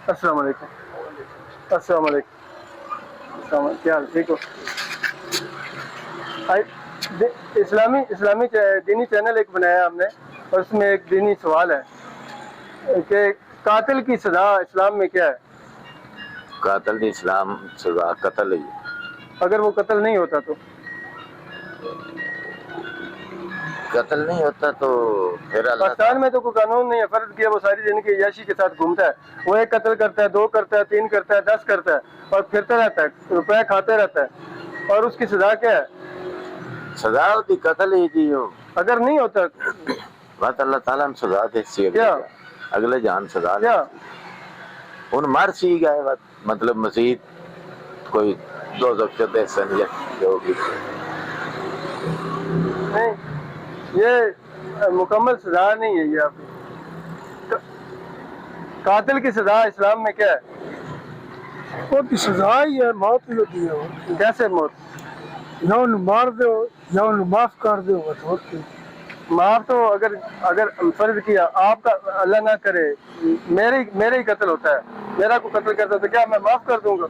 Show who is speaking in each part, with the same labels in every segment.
Speaker 1: السلام علیکم. السلام علیکم. کیا حال, ٹھیک ہو؟ اسلامی دینی چینل ایک بنایا ہم نے, اور اس میں ایک دینی سوال ہے کہ قاتل کی سزا اسلام میں کیا ہے؟
Speaker 2: قاتل کی اسلام سزا قتل ہے.
Speaker 1: اگر وہ قتل نہیں ہوتا تو؟
Speaker 2: قتل نہیں ہوتا تو پھر اللہ
Speaker 1: پاکستان میں تو کوئی قانون نہیں ہے, فرض کیا وہ ساری زندگی عیاشی کے ساتھ گھومتا ہے, وہ ایک قتل کرتا ہے, 2 کرتا ہے, 3 کرتا ہے, 10 کرتا ہے, اور پھرتا رہتا ہے, روپے کھاتے رہتا ہے, اور اس کی سزا کیا ہے؟
Speaker 2: سزا ہوتی قتل ہی تھی.
Speaker 1: اگر نہیں ہوتا
Speaker 2: بات اللہ تعالیٰ نے سزا دے سی,
Speaker 1: کیا
Speaker 2: اگلے جان سزا دے
Speaker 1: کیا
Speaker 2: ان مر سی گئے. مطلب مزید کوئی دو دے سمجھے جو بھی.
Speaker 1: نہیں, یہ مکمل سزا نہیں ہے. یہ آپ قاتل کی سزا اسلام میں کیا ہے؟
Speaker 3: وہ کی سزا ہی ہے, موت ہی ہوتی ہے.
Speaker 1: کیسے موت؟
Speaker 3: یا انہوں مار دو یا انہوں معاف کر دو, بس ہوتی.
Speaker 1: معاف تو اگر فرض کیا آپ کا, اللہ نہ کرے میرے ہی قتل ہوتا ہے, میرا کو قتل کرتا ہے, تو کیا میں معاف کر دوں گا؟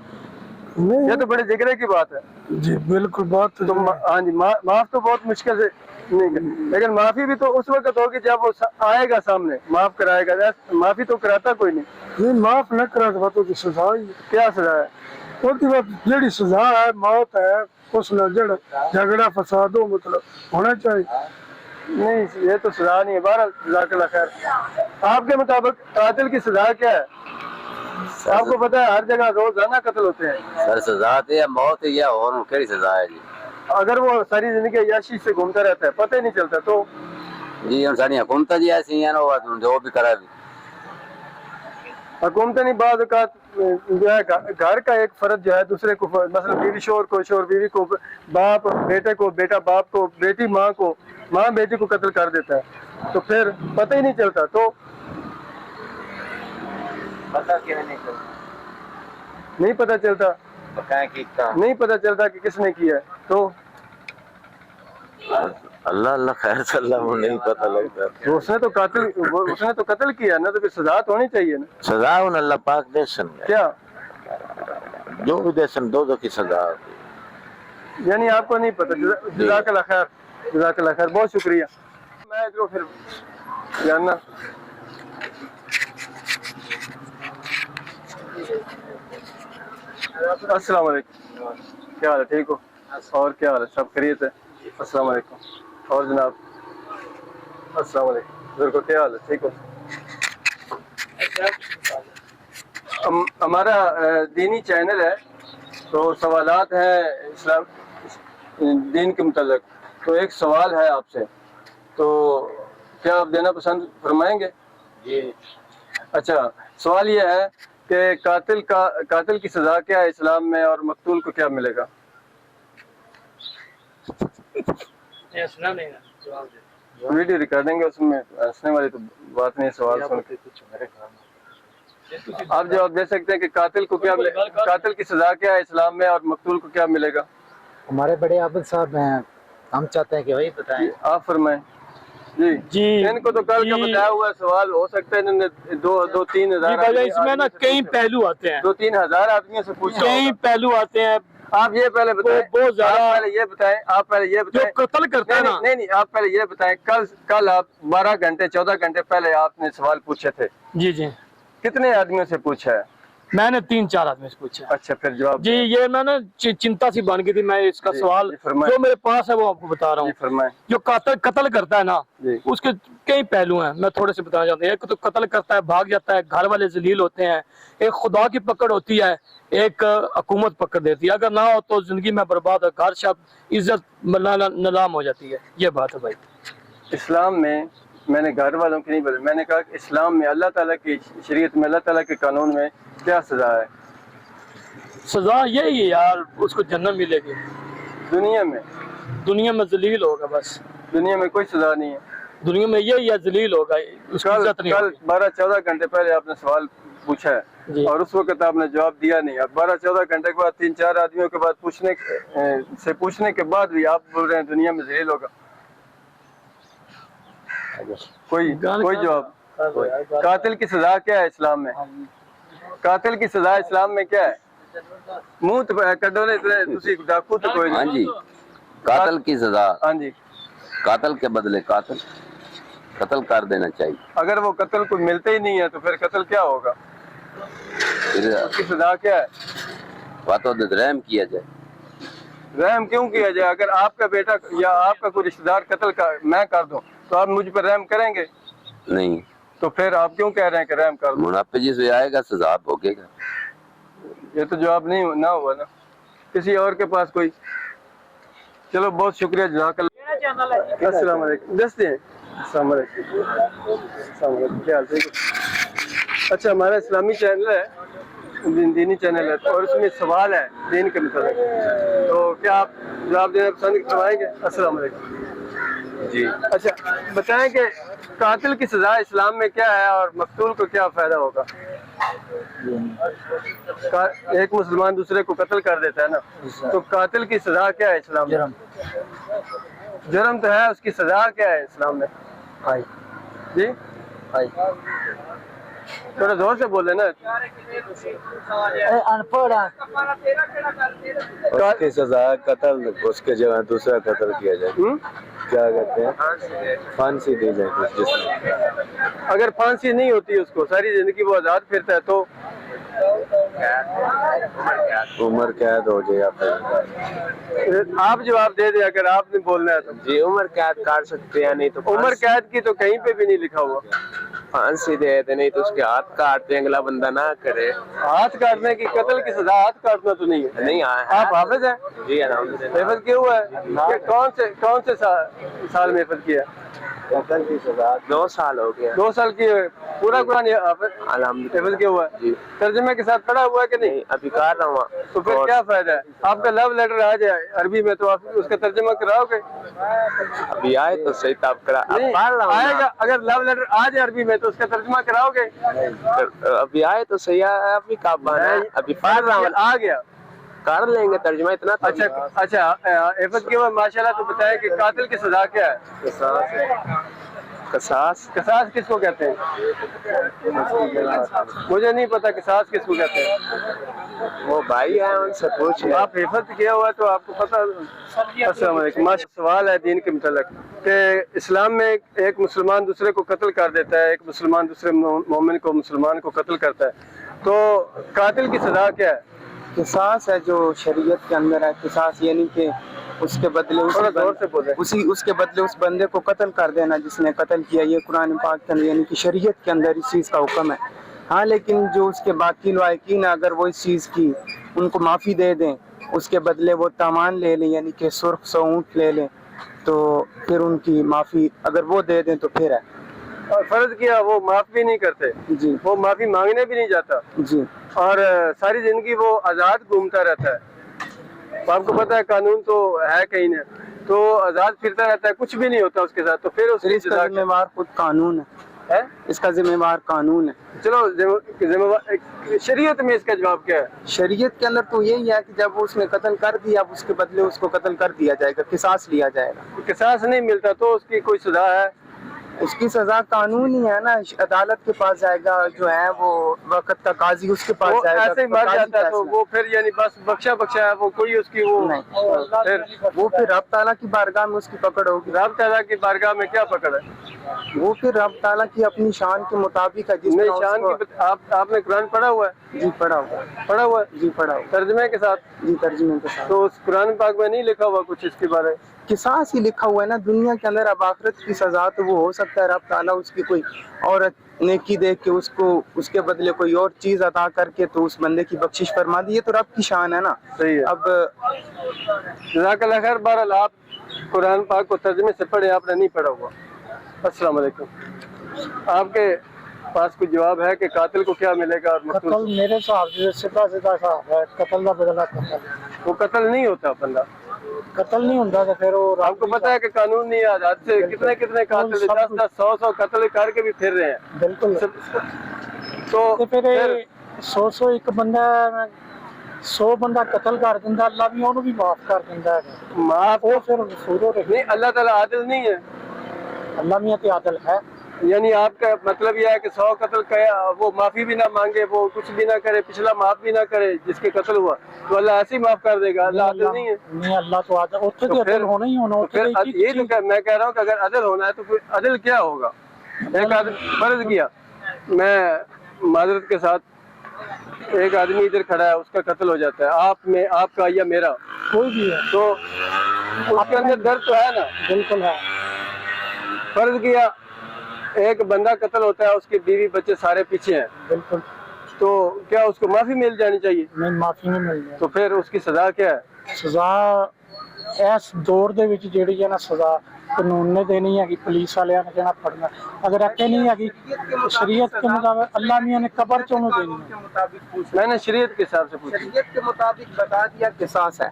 Speaker 1: یہ تو بڑے جگرے کی بات ہے.
Speaker 3: جی بالکل بات
Speaker 1: تو ہاں جی, معاف تو بہت مشکل سے نہیں, لیکن معافی بھی تو اس وقت ہوگی جب وہ آئے گا سامنے, معاف کرائے گا. معافی تو کراتا کوئی نہیں.
Speaker 3: نہیں معاف نہ کرا تو باتوں کی سزا ہی ہے.
Speaker 1: کیا سزا ہے؟
Speaker 3: وہ کی بات جڑی سزا ہے موت ہے, اس میں جھگڑا فساد ہو مطلب ہونا چاہیے.
Speaker 1: نہیں, یہ تو سزا نہیں ہے. بہرحال جزاک اللہ خیر. آپ کے مطابق قاتل کی سزا کیا ہے؟ آپ کو پتا ہے ہر جگہ روزانہ قتل ہوتے ہیں.
Speaker 2: سر سزا تے موت یا اور کیڑی سزا ہے جی؟
Speaker 1: اگر وہ ساری زندگی عیاشی سے گھومتا رہتا ہے, پتہ ہی نہیں چلتا تو؟
Speaker 2: جی ہم ساری حکومت جی ایسی ہیں نا, جو بھی کرا بھی
Speaker 1: حکومتیں نہیں, بعض اوقات جو ہے گھر کا ایک فرد جو ہے دوسرے کو, مثلا بیوی شوہر کو, شوہر بیوی کو, باپ بیٹے کو, بیٹا باپ کو, بیٹی ماں کو, ماں بیٹی کو قتل کر دیتا ہے, تو پھر پتہ ہی نہیں چلتا تو؟
Speaker 2: پتہ کیوں نہیں چلتا؟
Speaker 1: نہیں پتہ چلتا,
Speaker 2: کیتا
Speaker 1: نہیں پتہ چلتا کہ کس نے کیا ہے تو؟
Speaker 2: اللہ خیر صلی اللہ کو نہیں پتہ لگتا.
Speaker 1: اس نے تو قتل کیا نا, تو پھر سزا تو ہونی چاہیے نا.
Speaker 2: سزا ان اللہ پاک دے سن گئے,
Speaker 1: کیا
Speaker 2: جو بھی دے سن دو کی سزا ہوتی.
Speaker 1: یعنی آپ کو نہیں پتہ. جزاک اللہ خیر, جزاک اللہ خیر, بہت شکریہ. میں ادھر پھر جاننا. السلام علیکم. کیا حال ہے, ٹھیک ہو؟ اور کیا حال ہے, سب خیریت ہے؟ السلام علیکم. اور جناب السلام علیکم. بزرگوں کیا حال ہے, ٹھیک ہو؟ ہمارا دینی چینل ہے, تو سوالات ہیں اسلام دین کے متعلق. تو ایک سوال ہے آپ سے, تو کیا آپ دینا پسند فرمائیں گے؟
Speaker 2: جی.
Speaker 1: اچھا, سوال یہ ہے کہ قاتل کی سزا کیا ہے اسلام میں, اور مقتول کو کیا ملے گا؟ ویڈیو ریکارڈنگ ہے, اس میں ہنسنے والی تو بات نہیں. سوال سن کے آپ جواب دے سکتے ہیں کہ قاتل کی سزا کیا ہے اسلام میں, اور مقتول کو کیا ملے گا؟
Speaker 4: ہمارے بڑے عابد صاحب ہیں, ہم چاہتے ہیں کہ وہی بتائیں.
Speaker 1: آپ فرمائیں. جی, ان کو تو کل کا بتایا ہوا سوال ہو سکتا ہے انہوں نے 2-3 ہزار
Speaker 5: اس میں نا کئی پہلو آتے ہیں,
Speaker 1: 2-3 ہزار آدمیوں سے پوچھا,
Speaker 5: کئی پہلو آتے ہیں.
Speaker 1: آپ یہ پہلے بتائیں,
Speaker 5: بہت زیادہ
Speaker 1: آپ پہلے یہ بتائیں
Speaker 5: جو قتل کرتا ہے نا.
Speaker 1: نہیں, آپ پہلے یہ بتائیں, کل آپ 12 گھنٹے 14 گھنٹے پہلے آپ نے سوال پوچھے تھے.
Speaker 5: جی,
Speaker 1: کتنے آدمیوں سے پوچھا ہے؟
Speaker 5: میں نے 3-4 آدمی سے پوچھا.
Speaker 1: اچھا, پھر جواب
Speaker 5: جی, یہ میں نا چنتا سی بن گئی تھی. میں اس کا سوال جو میرے پاس ہے وہ آپ کو بتا رہا ہوں.
Speaker 1: فرمائیں.
Speaker 5: جو قتل کرتا ہے نا, اس کے کئی پہلو ہیں, میں تھوڑے سے بتانا چاہتا ہوں. ایک تو قتل کرتا ہے, بھاگ جاتا ہے, گھر والے ذلیل ہوتے ہیں, ایک خدا کی پکڑ ہوتی ہے, ایک حکومت پکڑ دیتی ہے. اگر نہ ہو تو زندگی میں برباد ہے, گھر شب عزت نلام ہو جاتی ہے. یہ بات ہے بھائی.
Speaker 1: اسلام میں نے گھر والوں کی نہیں بولا, میں نے کہا کہ اسلام میں اللہ تعالیٰ کی شریعت میں, اللہ تعالیٰ کے قانون میں کیا سزا ہے؟
Speaker 5: سزا یہی ہے یار, اس کو جنت ملے گی. دنیا میں ذلیل ہوگا بس.
Speaker 1: دنیا میں کوئی سزا نہیں ہے.
Speaker 5: دنیا میں یہی ہے, ذلیل ہوگا, اس کی عزت نہیں ہوگی.
Speaker 1: 12-14 گھنٹے پہلے آپ نے سوال پوچھا ہے, اور اس وقت آپ نے جواب دیا نہیں. اب 12-14 گھنٹے کے بعد 3-4 آدمیوں کے بعد پوچھنے کے بعد بھی آپ بول رہے ہیں دنیا میں ذلیل ہوگا. کوئی جواب. قاتل کی سزا کیا ہے اسلام میں؟ ਕਾਤਿਲ की सजा इस्लाम में क्या है? मुंह तो कड्डो ने तुसी डाकू तो कोई
Speaker 6: हाँ
Speaker 1: नहीं।
Speaker 6: जी, कातल की सजा,
Speaker 1: हाँ जी,
Speaker 6: कातल के बदले कातल, कत्ल कर देना चाहिए।
Speaker 1: अगर वो कत्ल को मिलते ही नहीं है तो फिर कत्ल क्या होगा?
Speaker 6: फिर
Speaker 1: उसकी सजा क्या है?
Speaker 6: बातों से रहम किया जाए।
Speaker 1: रहम क्यों किया जाए? अगर आपका बेटा या आपका कोई रिश्तेदार कत्ल मैं कर दूं तो आप मुझ पर रहम करेंगे?
Speaker 6: नहीं,
Speaker 1: तो फिर आप क्यों कह रहे हैं कि रहम कर दूं?
Speaker 6: मुनाफे जिसे आएगा सजा भोगेगा।
Speaker 1: ये तो जवाब नहीं ना हुआ ना। किसी और के पास कोई? चलो बहुत शुक्रिया, जज़ाकल्लाह। अस्सलाम वालेकुम। दस्ते हैं। अस्सलाम वालेकुम। अस्सलाम वालेकुम। क्या हाल? ठीक है। अच्छा, हमारा इस्लामी चैनल है, दीनी चैनल है, और उसमें सवाल है दीन के मतलब, तो क्या आप जवाब देना पसंद करवाएंगे? अस्सलाम वालेकुम जी। अच्छा, बताएं कि कातिल की सजा इस्लाम में क्या है और मकतूल को क्या फायदा होगा? एक मुसलमान दूसरे को कत्ल कर देता है ना, तो कातिल की सजा क्या है इस्लाम में? जुर्म तो है, उसकी सजा क्या है इस्लाम में? जी थोड़ा जोर से बोले ना।
Speaker 4: अनपढ़
Speaker 7: उसकी सजा कत्ल, उसके जगह दूसरा कत्ल किया जाए। क्या कहते हैं, फांसी दी जाए जिसमें।
Speaker 1: अगर फांसी नहीं होती उसको, सारी जिंदगी वो आजाद फिरता है, तो
Speaker 7: उम्र कैद हो जाए। फिर
Speaker 1: आप जवाब दे दें अगर आपने बोलना है तो।
Speaker 7: जी, उम्र कैद काट सकते हैं, नहीं तो
Speaker 1: उम्र कैद की तो कहीं पे भी नहीं लिखा हुआ।
Speaker 7: फांसी दे दे, नहीं तो उसके हाथ काट दे, अगला बंदा ना करे।
Speaker 1: हाथ काटने की, कत्ल की सजा हाथ काटना तो नहीं है।
Speaker 7: नहीं
Speaker 1: आप हाफिज हैं?
Speaker 7: जी अल्हम्दुलिल्लाह।
Speaker 1: हिफज क्यों हुआ है? ये कौन से साल में हिफज किया?
Speaker 7: कत्ल की सजा 2 साल हो गया।
Speaker 1: 2 साल की पूरा कुरान
Speaker 7: अल्हम्दुलिल्लाह।
Speaker 1: हिफज क्यों हुआ है?
Speaker 7: जी,
Speaker 1: तर्जुमे के साथ पढ़ा हुआ है कि नहीं?
Speaker 7: अभी कर रहा हूँ।
Speaker 1: तो फिर क्या फायदा है? आपका लव लेटर आ जाए अरबी में तो आप उसका तर्जुमा कराओगे?
Speaker 7: अभी आए तो सही, तब करा।
Speaker 1: नहीं,
Speaker 7: पढ़ रहा हूँ
Speaker 1: आएगा। अगर लव लेटर आ जाए अरबी में तो उसका तर्जुमा कराओगे?
Speaker 7: अभी आए तो सही, अभी कब आना है? अभी पढ़ रहा हूँ,
Speaker 1: आ गया।
Speaker 7: कर लेंगे तर्जुमा, इतना तो।
Speaker 1: अच्छा, हिफज के बाद माशाल्लाह। तो बताया कि कातिल की सजा क्या है?
Speaker 7: कसास।
Speaker 1: कसास किसको कहते हैं? मुझे नहीं पता किसास किसको कहते हैं।
Speaker 7: वो भाई है, उनसे पूछ।
Speaker 1: आप हिफज किया हुआ तो आपको पता। अस्सलाम वालेकुम। सवाल है दीन के मुतल्लिक कि इस्लाम में एक मुसलमान दूसरे को कत्ल कर देता है, एक मुसलमान दूसरे मोमिन को, मुसलमान को कत्ल करता है, तो कातिल की सजा क्या है?
Speaker 8: किसास है जो शरीयत के अंदर है। किसास यानी कि उसके बदले उसके बदले उस बंदे को कत्ल कर देना जिसने कत्ल किया। ये कुरान पाक के अंदर यानी कि शरीयत के अंदर इस चीज़ का हुक्म है। हाँ, लेकिन जो उसके बाकी लायकीन अगर वो इस चीज़ की उनको माफ़ी दे दें, उसके बदले वो तामान ले लें, यानी कि सुर्ख सौ ऊँट ले लें, तो फिर उनकी माफ़ी अगर वो दे दें तो फिर है।
Speaker 1: और फर्ज किया वो माफ भी नहीं करते
Speaker 8: जी,
Speaker 1: वो माफी मांगने भी नहीं जाता
Speaker 8: जी,
Speaker 1: और सारी जिंदगी वो आजाद घूमता रहता है। तो आपको पता है कानून तो है कहीं ना, तो आजाद फिरता रहता है, कुछ भी नहीं होता उसके साथ। तो फिर उसकी
Speaker 8: इसका जिम्मेवार खुद कानून है, इसका जिम्मेवार कानून है।
Speaker 1: चलो जिम्मेवार शरीयत में इसका जवाब क्या है?
Speaker 8: शरीयत के अंदर तो यही है कि जब उसने कत्ल कर दिया, अब उसके बदले उसको कत्ल कर दिया जाएगा, किसास लिया जाएगा।
Speaker 1: किसास नहीं मिलता तो उसकी कोई सजा है?
Speaker 8: उसकी सजा कानून ही है ना, अदालत के पास जाएगा, जो है वो वक्त का काजी उसके पास
Speaker 1: वो
Speaker 8: जाएगा।
Speaker 1: ऐसे ही मर जाता है तो वो फिर यानी बस बख्शा है, वो कोई उसकी वो
Speaker 8: नहीं,
Speaker 1: फिर
Speaker 8: रब ताला की बारगाह में उसकी पकड़ होगी।
Speaker 1: रब ताला की बारगाह में क्या पकड़ है?
Speaker 8: वो फिर रब ताला की अपनी शान के मुताबिक है।
Speaker 1: नहीं, शान की आपने कुरान पढ़ा हुआ है?
Speaker 8: जी पढ़ा हुआ है। जी पढ़ा हुआ,
Speaker 1: तर्जुमे के साथ?
Speaker 8: जी तर्जुमे के साथ।
Speaker 1: तो उस कुरान पाक में नहीं लिखा हुआ कुछ इसके बारे में?
Speaker 8: किसास ही लिखा हुआ है ना दुनिया के अंदर। अब आखिरत की सजा तो वो हो सकता है रब ताला उसकी कोई औरत नेकी देख के उसको उसके बदले कोई और चीज अदा करके तो उस बंदे की बख्शिश फरमा दी। ये तो रब की शान है ना।
Speaker 1: सही है।
Speaker 8: अब
Speaker 1: जज़ाकल्लाह खैर। बहरहाल आप कुरान पाक को तर्जुमे से पढ़े, आपने नहीं पढ़ा हुआ। अस्सलाम वालेकुम। आपके पास कोई जवाब है कि कातिल को क्या मिलेगा? और
Speaker 3: कत्ल मेरे हिसाब से सीधा हिसाब है, कत्ल का बदला कत्ल।
Speaker 1: वो कत्ल नहीं होता बंदा,
Speaker 3: कत्ल नहीं होता तो फिर वो
Speaker 1: आपको पता है कि कानून नहीं है। आजाद से कितने कातिल 10-10, 100 कत्ल करके भी फिर रहे हैं।
Speaker 3: बिल्कुल।
Speaker 1: तो
Speaker 3: फिर 100 एक बंदा 100 बंदा कत्ल कर दिंदा, अल्लाह भी ਉਹਨੂੰ भी माफ कर दिंदा है।
Speaker 1: माफ
Speaker 3: वो फिर मसूर हो रही।
Speaker 1: नहीं, अल्लाह ताला आदिल नहीं है।
Speaker 3: अल्लाह मियां ते आदिल है।
Speaker 1: यानी आपका मतलब यह है कि 100 कत्ल का वो माफी भी ना मांगे, वो कुछ भी ना करे, पिछला माफ भी ना करे जिसके कत्ल हुआ, तो अल्लाह ऐसे ही माफ कर देगा? अल्लाह आदिल नहीं है?
Speaker 4: नहीं अल्लाह तो आता उत्थे
Speaker 1: तो
Speaker 4: तो
Speaker 1: फिर
Speaker 4: अदल होना ही होना
Speaker 1: तो
Speaker 4: उत्थे
Speaker 1: फिर
Speaker 4: तो एक ही
Speaker 1: ये तो मैं कह रहा हूँ कि अगर अदल होना है तो फिर अदल क्या होगा? एक आदमी फर्ज किया, मैं माजरत के साथ, एक आदमी इधर खड़ा है, उसका कत्ल हो जाता है, आप में, आपका या मेरा,
Speaker 4: कोई भी है,
Speaker 1: तो उसके अंदर दर्द तो है ना?
Speaker 4: बिल्कुल है।
Speaker 1: फर्ज किया एक बंदा कत्ल होता है, उसके बीवी बच्चे सारे पीछे हैं,
Speaker 4: बिल्कुल
Speaker 1: तो क्या उसको माफी मिल जानी चाहिए?
Speaker 4: नहीं माफी नहीं मिलनी।
Speaker 1: तो फिर उसकी सजा क्या है?
Speaker 4: सजा इस दौर ਦੇ ਵਿੱਚ ਜਿਹੜੀ ਹੈ ਨਾ ਸਜ਼ਾ ਕਾਨੂੰਨ ਨੇ ਦੇਣੀ ਹੈਗੀ, ਪੁਲਿਸ ਵਾਲਿਆਂ ਨੇ ਕਹਿਣਾ ਫੜਨਾ, ਅਗਰ ਇੱਥੇ ਨਹੀਂ ਹੈਗੀ शरीयत के मुताबिक अल्लाह मियां ने कब्र चों देनी है।
Speaker 1: मैंने शरीयत के हिसाब से पूछा।
Speaker 8: शरीयत के मुताबिक बता दिया किसास है,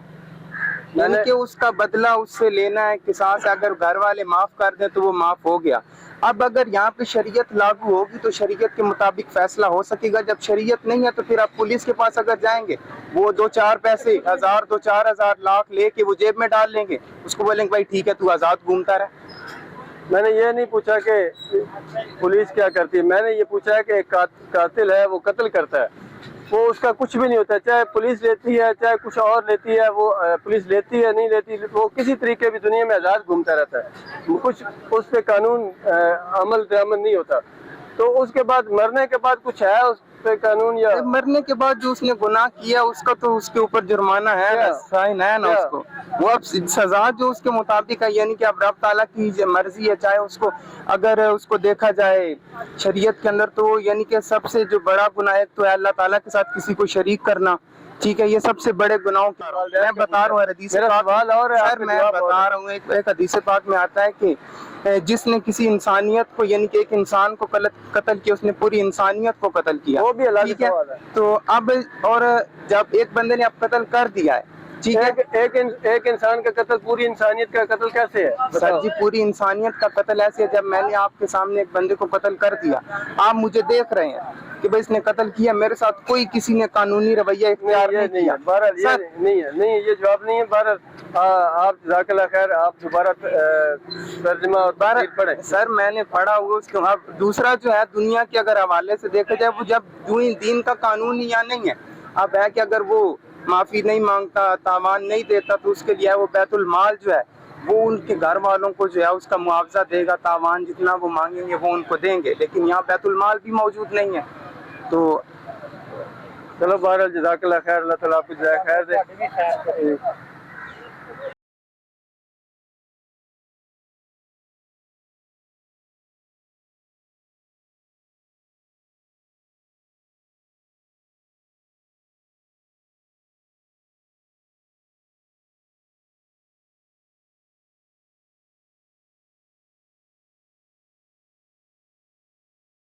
Speaker 8: यानी कि उसका बदला उससे लेना है, किसास है। अगर घर वाले माफ कर दें तो वो माफ हो गया। अब अगर यहाँ पे शरीयत लागू होगी तो शरीयत के मुताबिक फैसला हो सकेगा। जब शरीयत नहीं है तो फिर आप पुलिस के पास अगर जाएंगे, वो 2-4 पैसे, 1000, 2-4 हजार, लाख लेके वो जेब में डाल लेंगे, उसको बोलेंगे भाई ठीक है तू आजाद घूमता रहे।
Speaker 1: मैंने ये नहीं पूछा कि पुलिस क्या करती है, मैंने ये पूछा है कि एक कातिल है, वो कत्ल करता है, वो उसका कुछ भी नहीं होता, चाहे पुलिस लेती है चाहे कुछ और लेती है, वो पुलिस लेती है नहीं लेती, वो किसी तरीके भी दुनिया में आज़ाद घूमता रहता है, कुछ उस पर कानून अमल दरामद नहीं होता। तो उसके बाद मरने के बाद कुछ है उस पे कानून? या
Speaker 8: मरने के बाद जो उसने गुनाह किया उसका तो उसके ऊपर जुर्माना है ना, फाइन है ना उसको, वो अब सजा जो उसके मुताबिक है, यानी कि अब रब ताला की मर्जी है। चाहे उसको अगर उसको देखा जाए शरीयत के अंदर तो यानी कि सबसे जो बड़ा गुनाह है तो है अल्लाह ताला के साथ किसी को शरीक करना, ठीक है, ये सबसे बड़े गुनाहों की मैं बता रहा हूँ। हदीस पाक और सर मैं बता रहा हूँ, एक हदीस पाक में आता है कि जिसने किसी इंसानियत को यानी कि एक इंसान को कत्ल किया, उसने पूरी इंसानियत को कत्ल किया,
Speaker 1: वो भी अल्लाह की
Speaker 8: ठीक है।
Speaker 1: सवाल है।
Speaker 8: तो अब और जब एक बंदे ने अब कत्ल कर दिया है, ठीक है,
Speaker 1: एक इंसान का कत्ल पूरी इंसानियत का कत्ल कैसे है?
Speaker 8: सर जी पूरी इंसानियत का कत्ल ऐसे है, जब मैंने आपके सामने एक बंदे को कत्ल कर दिया, आप मुझे देख रहे हैं कि भाई इसने कत्ल किया, मेरे साथ कोई किसी ने कानूनी रवैया इख्तियार नहीं किया।
Speaker 1: बहरहाल ये नहीं है, ये जवाब नहीं है। बहरहाल आप जज़ाकल्लाह खैर, आप दोबारा तर्जुमा और तफसीर पढ़ें।
Speaker 8: सर मैंने पढ़ा हुआ उसके। अब दूसरा जो है दुनिया के अगर हवाले से देखा जाए, वो जब दीन का कानून यहाँ नहीं है, अब है कि अगर वो माफी नहीं मांगता, तावान नहीं देता, तो उसके लिए वो बैतुल माल जो है वो उनके घर वालों को जो है उसका मुआवजा देगा, तावान जितना वो मांगेंगे वो उनको देंगे, लेकिन यहाँ बैतुल माल भी मौजूद नहीं है। तो
Speaker 1: चलो बहरहाल जज़ाकल्लाह खैर, अल्लाह ताला आपको जज़ाए खैर दे।